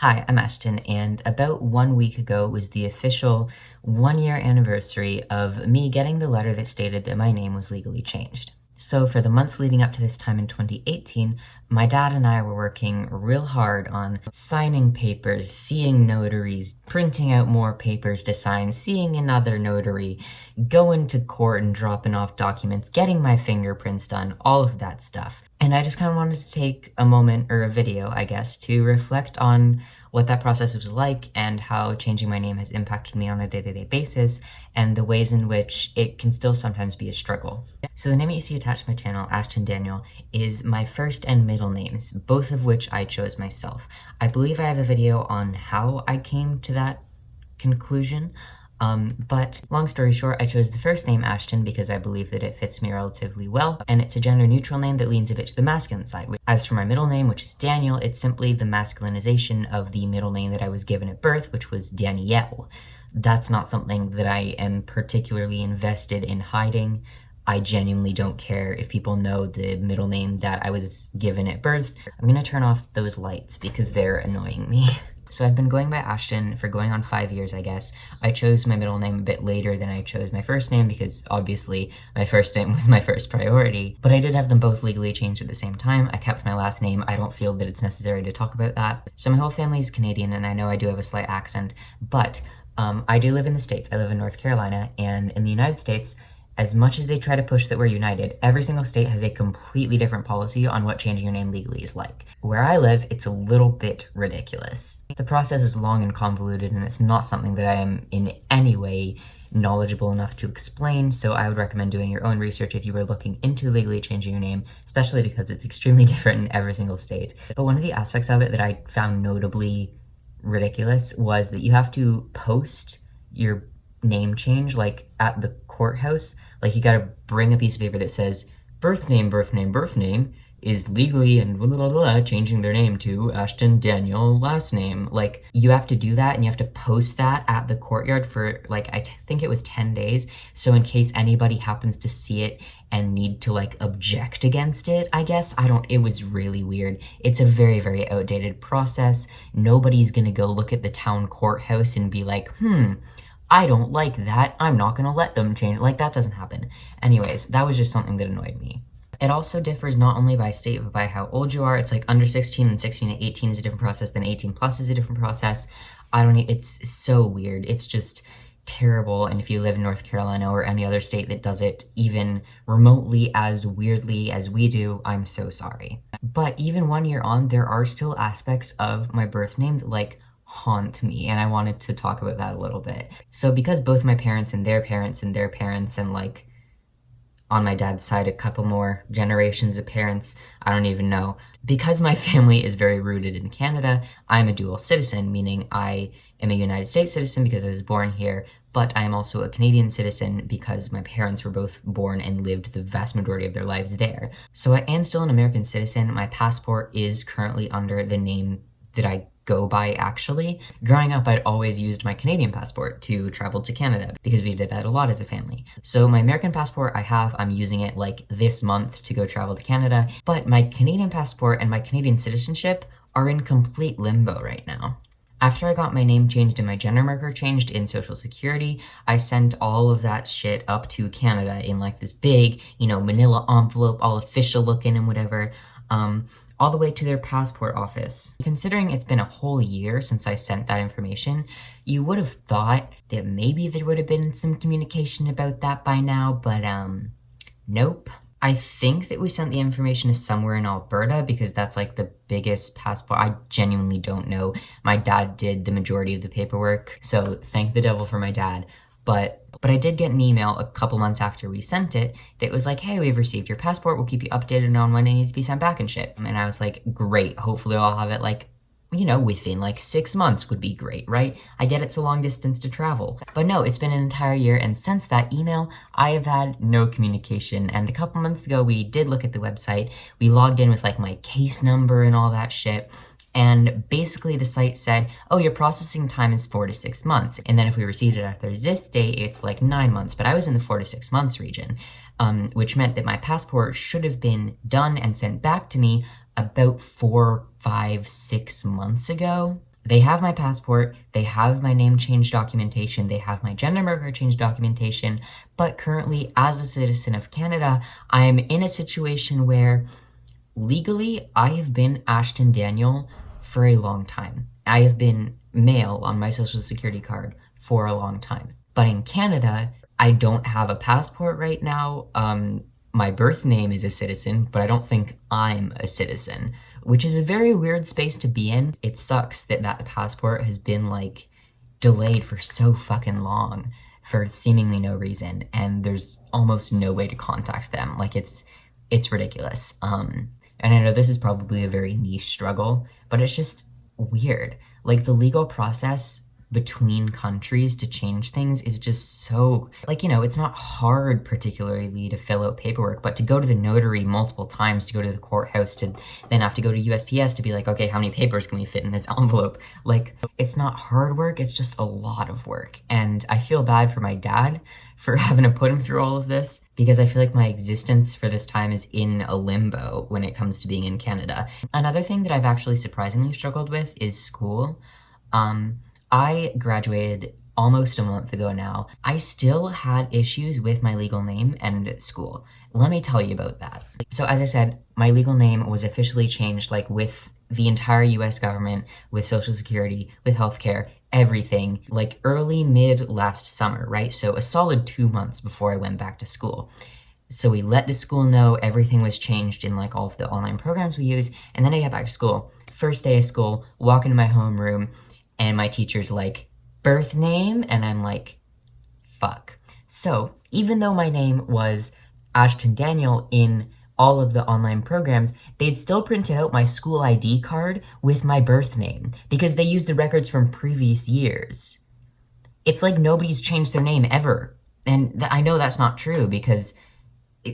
Hi, I'm Ashton, and about 1 week ago was the official 1 year anniversary of me getting the letter that stated that my name was legally changed. So for the months leading up to this time in 2018, my dad and I were working real hard on signing papers, seeing notaries, printing out more papers to sign, seeing another notary, going to court and dropping off documents, getting my fingerprints done, all of that stuff. And I just kind of wanted to take a moment, or a video, I guess, to reflect on what that process was like and how changing my name has impacted me on a day-to-day basis and the ways in which it can still sometimes be a struggle. So the name that you see attached to my channel, Ashton Daniel, is my first and middle names, both of which I chose myself. I believe I have a video on how I came to that conclusion. But long story short, I chose the first name Ashton because I believe that it fits me relatively well, and it's a gender-neutral name that leans a bit to the masculine side. As for my middle name, which is Daniel, it's simply the masculinization of the middle name that I was given at birth, which was Danielle. That's not something that I am particularly invested in hiding. I genuinely don't care if people know the middle name that I was given at birth. I'm gonna turn off those lights because they're annoying me. So I've been going by Ashton for going on 5 years, I guess. I chose my middle name a bit later than I chose my first name because obviously my first name was my first priority, but I did have them both legally changed at the same time. I kept my last name. I don't feel that it's necessary to talk about that. So my whole family is Canadian, and I know I do have a slight accent, but I do live in the States. I live in North Carolina, and in the United States, as much as they try to push that we're united, every single state has a completely different policy on what changing your name legally is like. Where I live, it's a little bit ridiculous. The process is long and convoluted, and it's not something that I am in any way knowledgeable enough to explain, so I would recommend doing your own research if you were looking into legally changing your name, especially because it's extremely different in every single state. But one of the aspects of it that I found notably ridiculous was that you have to post your name change, like, at the courthouse. Like, you gotta bring a piece of paper that says birth name is legally and blah, blah, blah, changing their name to Ashton Daniel last name. Like, you have to do that, and you have to post that at the courtyard for, like, I think it was 10 days. So in case anybody happens to see it and need to, like, object against it, I guess. It was really weird. It's a very, very outdated process. Nobody's gonna go look at the town courthouse and be like, I don't like that, I'm not gonna let them change. Like, that doesn't happen. Anyways, that was just something that annoyed me. It also differs not only by state, but by how old you are. It's like under 16 and 16 to 18 is a different process, then 18 plus is a different process. It's so weird. It's just terrible. And if you live in North Carolina or any other state that does it even remotely as weirdly as we do, I'm so sorry. But even 1 year on, there are still aspects of my birth name that, like, haunt me, and I wanted to talk about that a little bit. So because both my parents and their parents and their parents, and, like, on my dad's side a couple more generations of parents, I don't even know. Because my family is very rooted in Canada, I'm a dual citizen, meaning I am a United States citizen because I was born here, but I am also a Canadian citizen because my parents were both born and lived the vast majority of their lives there. So I am still an American citizen. My passport is currently under the name that I go by, actually. Growing up, I'd always used my Canadian passport to travel to Canada because we did that a lot as a family. So my American passport I'm using it like this month to go travel to Canada, but my Canadian passport and my Canadian citizenship are in complete limbo right now. After I got my name changed and my gender marker changed in Social Security, I sent all of that shit up to Canada in, like, this big, manila envelope, all official looking and whatever. All the way to their passport office. Considering it's been a whole year since I sent that information, you would have thought that maybe there would have been some communication about that by now, but nope. I think that we sent the information to somewhere in Alberta because that's, like, the biggest passport. I genuinely don't know. My dad did the majority of the paperwork, so thank the devil for my dad. But I did get an email a couple months after we sent it that was like, hey, we've received your passport, we'll keep you updated on when it needs to be sent back and shit. And I was like, great, hopefully I'll have it, like, within, like, 6 months would be great, right? I get it's a long distance to travel. But no, it's been an entire year, and since that email, I have had no communication. And a couple months ago, we did look at the website, we logged in with, like, my case number and all that shit. And basically the site said, oh, your processing time is 4 to 6 months. And then if we received it after this date, it's like 9 months. But I was in the 4 to 6 months region, which meant that my passport should have been done and sent back to me about 4, 5, 6 months ago. They have my passport, they have my name change documentation, they have my gender marker change documentation, but currently, as a citizen of Canada, I am in a situation where legally I have been Ashton Daniel for a long time. I have been male on my social security card for a long time. But in Canada, I don't have a passport right now. My birth name is a citizen, but I don't think I'm a citizen, which is a very weird space to be in. It sucks that that passport has been like delayed for so fucking long for seemingly no reason, and there's almost no way to contact them. Like it's ridiculous. And I know this is probably a very niche struggle, but it's just weird. Like the legal process between countries to change things is just so, like, it's not hard particularly to fill out paperwork, but to go to the notary multiple times, to go to the courthouse, to then have to go to USPS to be like, okay, how many papers can we fit in this envelope? Like, it's not hard work, it's just a lot of work. And I feel bad for my dad for having to put him through all of this, because I feel like my existence for this time is in a limbo when it comes to being in Canada. Another thing that I've actually surprisingly struggled with is school. I graduated almost a month ago now. I still had issues with my legal name and school. Let me tell you about that. So as I said, my legal name was officially changed, like with the entire US government, with Social Security, with healthcare, everything, like early mid last summer, right? So a solid 2 months before I went back to school. So we let the school know everything was changed in like all of the online programs we use, and then I got back to school. First day of school, walk into my homeroom, and my teacher's like, birth name? And I'm like, fuck. So even though my name was Ashton Daniel in all of the online programs, they'd still printed out my school ID card with my birth name because they used the records from previous years. It's like nobody's changed their name ever. And I know that's not true because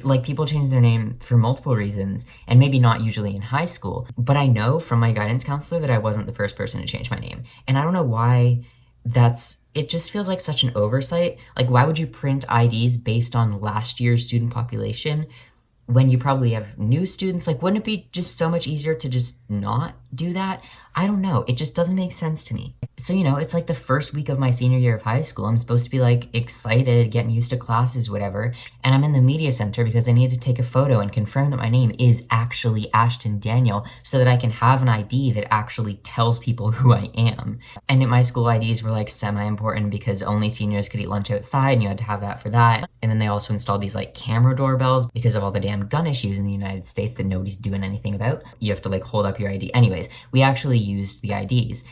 like people change their name for multiple reasons, and maybe not usually in high school, but I know from my guidance counselor that I wasn't the first person to change my name. And I don't know why it just feels like such an oversight. Like, why would you print IDs based on last year's student population when you probably have new students? Like, wouldn't it be just so much easier to just not do that? I don't know. It just doesn't make sense to me. So, it's like the first week of my senior year of high school. I'm supposed to be like excited, getting used to classes, whatever. And I'm in the media center because I need to take a photo and confirm that my name is actually Ashton Daniel so that I can have an ID that actually tells people who I am. And my school IDs were like semi-important because only seniors could eat lunch outside and you had to have that for that. And then they also installed these like camera doorbells because of all the damn gun issues in the United States that nobody's doing anything about. You have to like hold up your ID. Anyways, we actually used the IDs.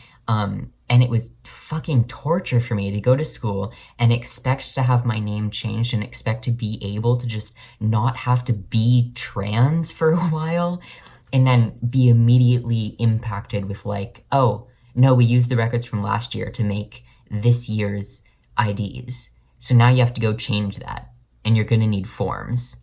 And it was fucking torture for me to go to school and expect to have my name changed and expect to be able to just not have to be trans for a while and then be immediately impacted with like, oh, no, we used the records from last year to make this year's IDs. So now you have to go change that and you're gonna need forms.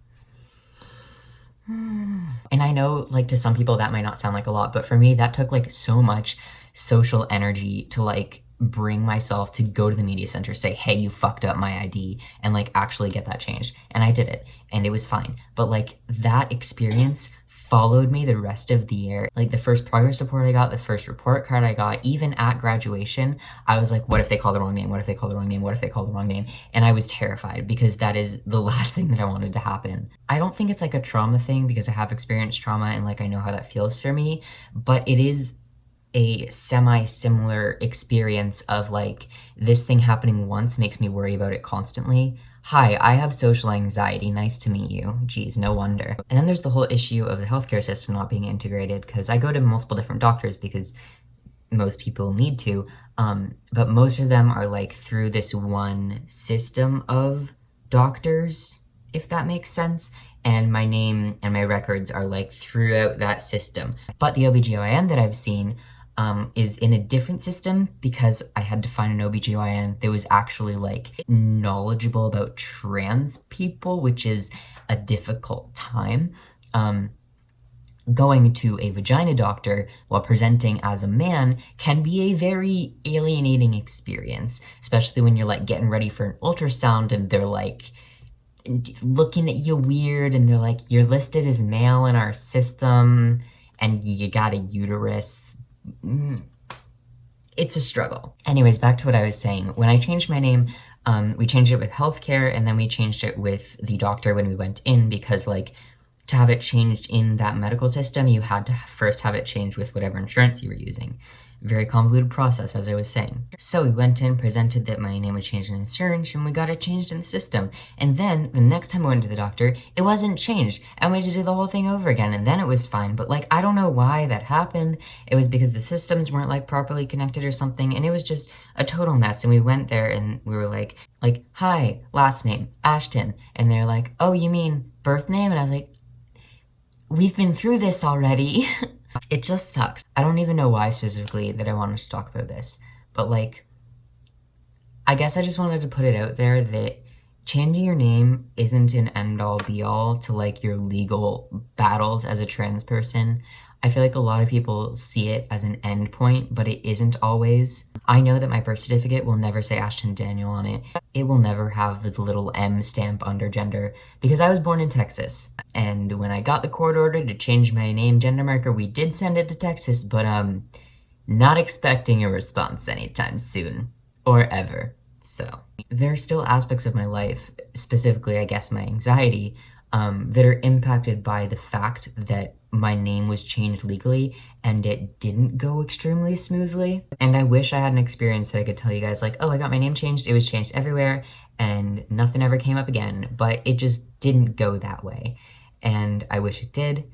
And I know, like, to some people that might not sound like a lot, but for me, that took like so much social energy to like bring myself to go to the media center, say, hey, you fucked up my ID, and like actually get that changed. And I did it, and it was fine. But like that experience followed me the rest of the year. Like the first progress report I got, the first report card I got, even at graduation, I was like, what if they call the wrong name? What if they call the wrong name? What if they call the wrong name? And I was terrified because that is the last thing that I wanted to happen. I don't think it's like a trauma thing because I have experienced trauma and like I know how that feels for me, but it is a semi-similar experience of like this thing happening once makes me worry about it constantly. Hi, I have social anxiety. Nice to meet you. Geez, no wonder. And then there's the whole issue of the healthcare system not being integrated because I go to multiple different doctors because most people need to, but most of them are like through this one system of doctors, if that makes sense. And my name and my records are like throughout that system. But the OBGYN that I've seen is in a different system because I had to find an OBGYN that was actually like knowledgeable about trans people, which is a difficult time. Going to a vagina doctor while presenting as a man can be a very alienating experience, especially when you're like getting ready for an ultrasound and they're like looking at you weird and they're like, you're listed as male in our system and you got a uterus. It's a struggle. Anyways, back to what I was saying. When I changed my name, we changed it with healthcare, and then we changed it with the doctor when we went in, because like to have it changed in that medical system, you had to first have it changed with whatever insurance you were using. Very convoluted process, as I was saying. So we went in, presented that my name was changed in insurance, and we got it changed in the system. And then the next time I went to the doctor, it wasn't changed, and we had to do the whole thing over again, and then it was fine. But like, I don't know why that happened. It was because the systems weren't like properly connected or something, and it was just a total mess. And we went there and we were like, hi, last name, Ashton. And they're like, oh, you mean birth name? And I was like, we've been through this already. It just sucks. I don't even know why specifically that I wanted to talk about this, but like, I guess I just wanted to put it out there that changing your name isn't an end-all be-all to like your legal battles as a trans person. I feel like a lot of people see it as an end point, but it isn't always. I know that my birth certificate will never say Ashton Daniel on it. It will never have the little M stamp under gender, because I was born in Texas. And when I got the court order to change my name gender marker, we did send it to Texas, but not expecting a response anytime soon, or ever. So there are still aspects of my life, specifically I guess my anxiety, that are impacted by the fact that my name was changed legally and it didn't go extremely smoothly. And I wish I had an experience that I could tell you guys like, oh, I got my name changed, it was changed everywhere, and nothing ever came up again, but it just didn't go that way. And I wish it did,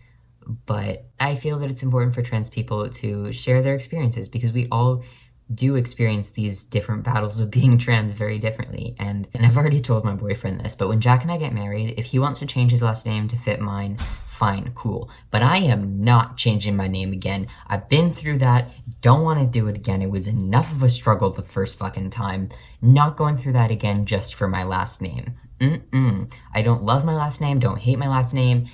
but I feel that it's important for trans people to share their experiences, because we all do experience these different battles of being trans very differently. And I've already told my boyfriend this, but when Jack and I get married, if he wants to change his last name to fit mine, fine, cool. But I am not changing my name again. I've been through that, don't want to do it again. It was enough of a struggle the first fucking time. Not going through that again just for my last name. I don't love my last name, don't hate my last name.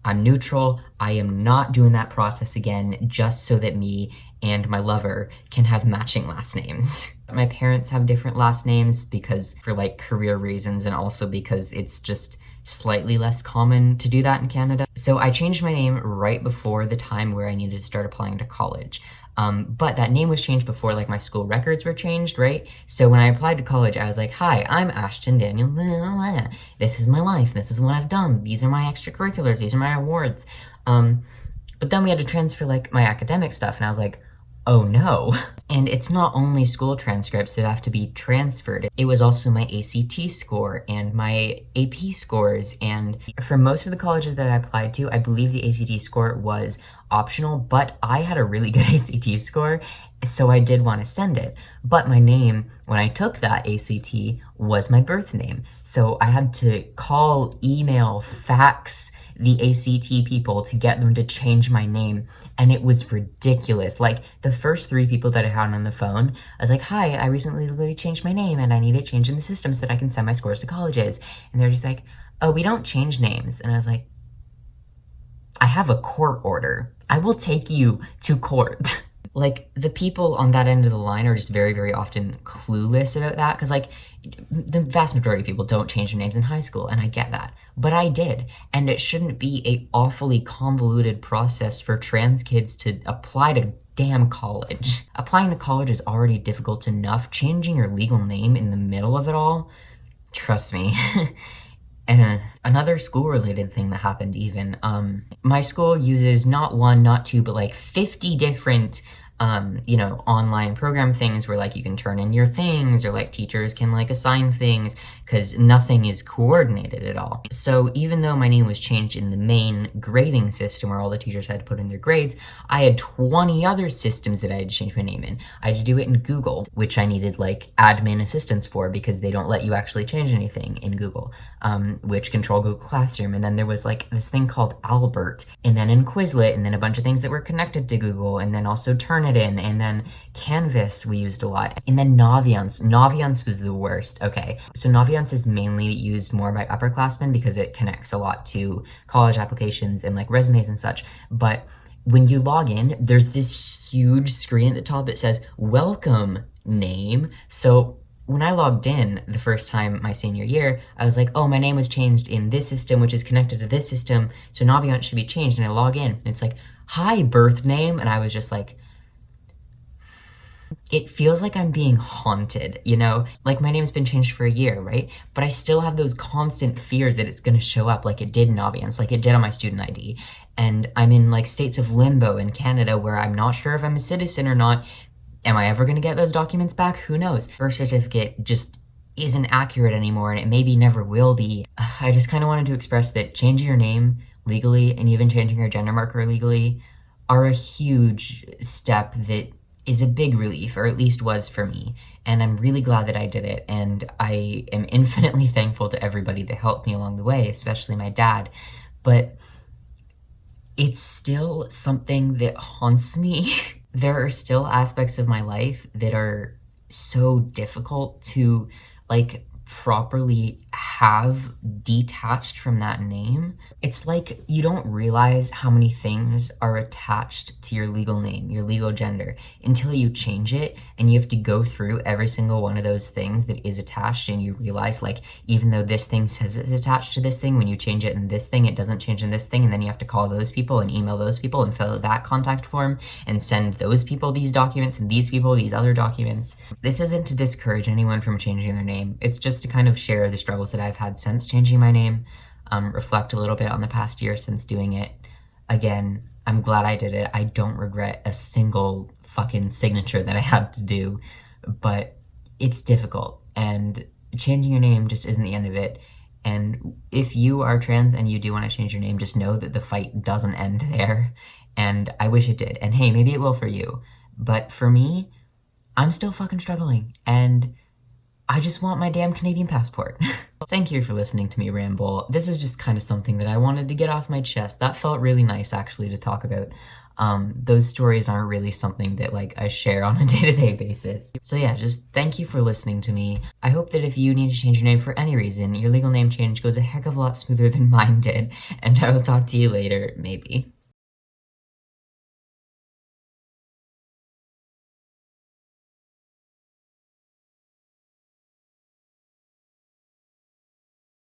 I'm neutral. I am not doing that process again just so that me and my lover can have matching last names. My parents have different last names because for like career reasons, and also because it's just slightly less common to do that in Canada. So I changed my name right before the time where I needed to start applying to college. But that name was changed before like my school records were changed, right? So when I applied to college, I was like, hi, I'm Ashton Daniel. This is my life. This is what I've done. These are my extracurriculars. These are my awards. But then we had to transfer like my academic stuff, and I was like, oh no. And it's not only school transcripts that have to be transferred. It was also my ACT score and my AP scores. And for most of the colleges that I applied to, I believe the ACT score was optional, but I had a really good ACT score, so I did want to send it. But my name, when I took that ACT, was my birth name. So I had to call, email, fax the ACT people to get them to change my name, and it was ridiculous. Like, the first 3 people that I had on the phone, I was like, hi, I recently changed my name, and I need it changed in the system so that I can send my scores to colleges. And they're just like, oh, we don't change names. And I was like, I have a court order. I will take you to court. Like, the people on that end of the line are just very, very often clueless about that, because, like, the vast majority of people don't change their names in high school, and I get that. But I did, and it shouldn't be a awfully convoluted process for trans kids to apply to damn college. Applying to college is already difficult enough. Changing your legal name in the middle of it all, trust me. Another school-related thing that happened even, my school uses not 1, not 2, but like 50 different online program things where like you can turn in your things, or like teachers can like assign things, because nothing is coordinated at all. So even though my name was changed in the main grading system where all the teachers had to put in their grades, I had 20 other systems that I had to change my name in. I had to do it in Google, which I needed like admin assistance for, because they don't let you actually change anything in Google, which control Google Classroom. And then there was like this thing called Albert, and then in Quizlet, and then a bunch of things that were connected to Google, and then also Turnitin, and then Canvas we used a lot, and then Naviance. Naviance was the worst. Okay, so Naviance is mainly used more by upperclassmen because it connects a lot to college applications and like resumes and such. But when you log in, there's this huge screen at the top that says welcome name. So when I logged in the first time my senior year, I was like, oh, my name was changed in this system, which is connected to this system, so Naviance should be changed. And I log in, and it's like, hi, birth name. And I was just like, it feels like I'm being haunted, you know? Like, my name's been changed for a year, right? But I still have those constant fears that it's gonna show up like it did in Obviance, like it did on my student ID. And I'm in like states of limbo in Canada where I'm not sure if I'm a citizen or not. Am I ever gonna get those documents back? Who knows? Birth certificate just isn't accurate anymore, and it maybe never will be. I just kind of wanted to express that changing your name legally and even changing your gender marker legally are a huge step that is a big relief, or at least was for me. And I'm really glad that I did it, and I am infinitely thankful to everybody that helped me along the way, especially my dad. But it's still something that haunts me. There are still aspects of my life that are so difficult to like properly have detached from that name. It's like you don't realize how many things are attached to your legal name, your legal gender, until you change it, and you have to go through every single one of those things that is attached, and you realize, like, even though this thing says it's attached to this thing, when you change it in this thing, it doesn't change in this thing, and then you have to call those people and email those people and fill out that contact form and send those people these documents and these people these other documents. This isn't to discourage anyone from changing their name. It's just to kind of share the struggles that I've had since changing my name, reflect a little bit on the past year since doing it. Again, I'm glad I did it. I don't regret a single fucking signature that I had to do, but it's difficult, and changing your name just isn't the end of it. And if you are trans and you do want to change your name, just know that the fight doesn't end there, and I wish it did. And hey, maybe it will for you, but for me, I'm still fucking struggling, and I just want my damn Canadian passport. Thank you for listening to me ramble. This is just kind of something that I wanted to get off my chest. That felt really nice, actually, to talk about. Those stories aren't really something that, like, I share on a day-to-day basis. So yeah, just thank you for listening to me. I hope that if you need to change your name for any reason, your legal name change goes a heck of a lot smoother than mine did, and I will talk to you later, maybe.